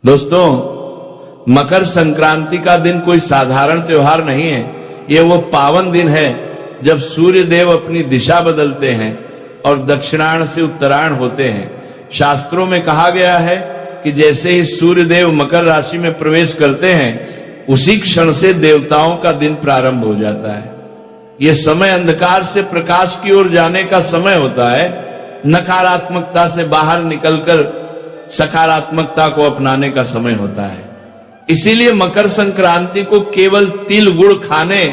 दोस्तों, मकर संक्रांति का दिन कोई साधारण त्योहार नहीं है। ये वो पावन दिन है जब सूर्य देव अपनी दिशा बदलते हैं और दक्षिणायण से उत्तरायण होते हैं। शास्त्रों में कहा गया है कि जैसे ही सूर्य देव मकर राशि में प्रवेश करते हैं, उसी क्षण से देवताओं का दिन प्रारंभ हो जाता है। यह समय अंधकार से प्रकाश की ओर जाने का समय होता है, नकारात्मकता से बाहर निकलकर सकारात्मकता को अपनाने का समय होता है। इसीलिए मकर संक्रांति को केवल तिल गुड़ खाने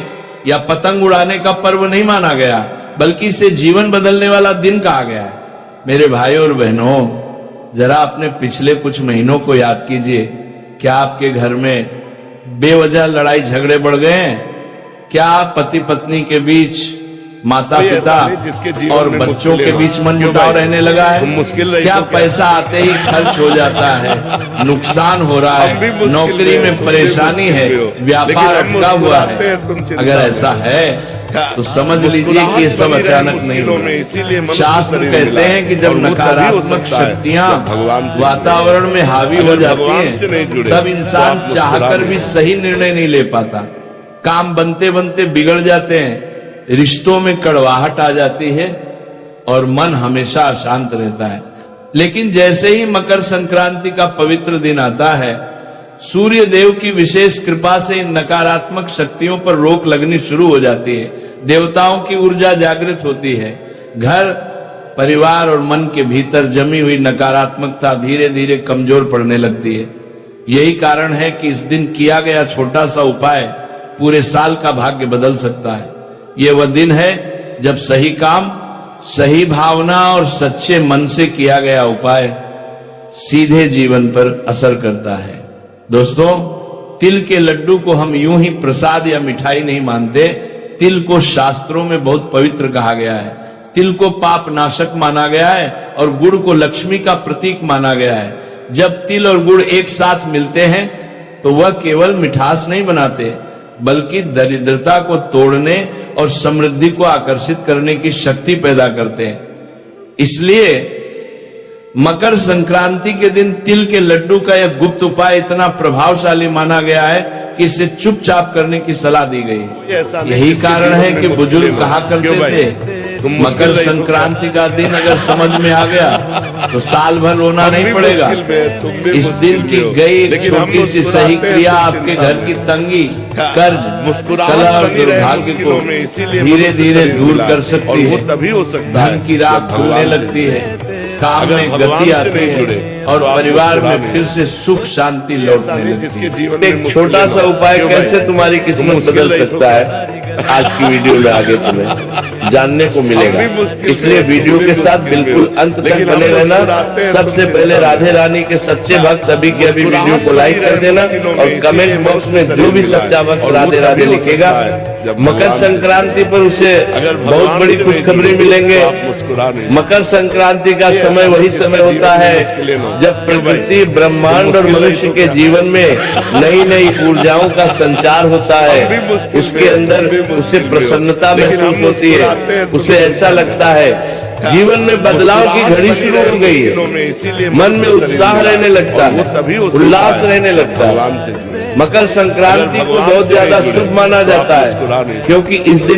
या पतंग उड़ाने का पर्व नहीं माना गया, बल्कि इसे जीवन बदलने वाला दिन कहा गया है। मेरे भाइयों और बहनों, जरा अपने पिछले कुछ महीनों को याद कीजिए। क्या आपके घर में बेवजह लड़ाई झगड़े बढ़ गए हैं? क्या पति पत्नी के बीच, माता पिता और बच्चों के बीच मनमुटाव रहने लगा है? क्या पैसा आते ही खर्च हो जाता है, नुकसान हो रहा है, नौकरी में परेशानी है, व्यापार अटका हुआ है? अगर ऐसा है तो समझ लीजिए कि ये सब अचानक नहीं हुआ। शास्त्र कहते हैं कि जब नकारात्मक शक्तियां वातावरण में हावी हो जाती हैं, तब इंसान चाहकर भी सही निर्णय नहीं ले पाता। काम बनते बनते बिगड़ जाते हैं, रिश्तों में कड़वाहट आ जाती है और मन हमेशा अशांत रहता है। लेकिन जैसे ही मकर संक्रांति का पवित्र दिन आता है, सूर्य देव की विशेष कृपा से इन नकारात्मक शक्तियों पर रोक लगनी शुरू हो जाती है। देवताओं की ऊर्जा जागृत होती है। घर, परिवार और मन के भीतर जमी हुई नकारात्मकता धीरे धीरे कमजोर पड़ने लगती है। यही कारण है कि इस दिन किया गया छोटा सा उपाय पूरे साल का भाग्य बदल सकता है। यह वह दिन है जब सही काम, सही भावना और सच्चे मन से किया गया उपाय सीधे जीवन पर असर करता है। दोस्तों, तिल के लड्डू को हम यूं ही प्रसाद या मिठाई नहीं मानते। तिल को शास्त्रों में बहुत पवित्र कहा गया है। तिल को पाप नाशक माना गया है और गुड़ को लक्ष्मी का प्रतीक माना गया है। जब तिल और गुड़ एक साथ मिलते हैं तो वह केवल मिठास नहीं बनाते, बल्कि दरिद्रता को तोड़ने और समृद्धि को आकर्षित करने की शक्ति पैदा करते हैं। इसलिए मकर संक्रांति के दिन तिल के लड्डू का यह गुप्त उपाय इतना प्रभावशाली माना गया है कि इसे चुपचाप करने की सलाह दी गई है। यही कारण है कि बुजुर्ग कहा करते थे, मकर संक्रांति का दिन अगर समझ में आ गया तो साल भर रोना नहीं पड़ेगा। इस दिन की गई एक छोटी सी सही क्रिया आपके घर की तंगी, कर्ज, कलह और दुर्भाग्य को धीरे धीरे दूर कर सकती है। धन की राह खुलने लगती है, काम में गति आती है और परिवार में फिर से सुख शांति लौटने लगती है। एक छोटा सा उपाय कैसे तुम्हारी किस्मत बदल सकता है, आज की वीडियो में आगे तुम्हें जानने को मिलेगा। इसलिए वीडियो के साथ बिल्कुल अंत तक बने रहना। सबसे पहले राधे रानी के सच्चे भक्त अभी के अभी वीडियो को लाइक कर देना और कमेंट बॉक्स में जो भी सच्चा भक्त राधे राधे लिखेगा, मकर संक्रांति पर उसे बहुत बड़ी खुशखबरी मिलेंगे। मकर संक्रांति का समय वही समय होता है जब प्रकृति, ब्रह्मांड और मनुष्य के जीवन में नई नई ऊर्जाओं का संचार होता है। उसके अंदर उसे प्रसन्नता महसूस होती है। उसे ऐसा लगता है जीवन में बदलाव की घड़ी शुरू हो गई है। मन में उत्साह रहने लगता है, उल्लास रहने लगता है। मकर संक्रांति को बहुत ज्यादा शुभ माना जाता है क्योंकि इस दिन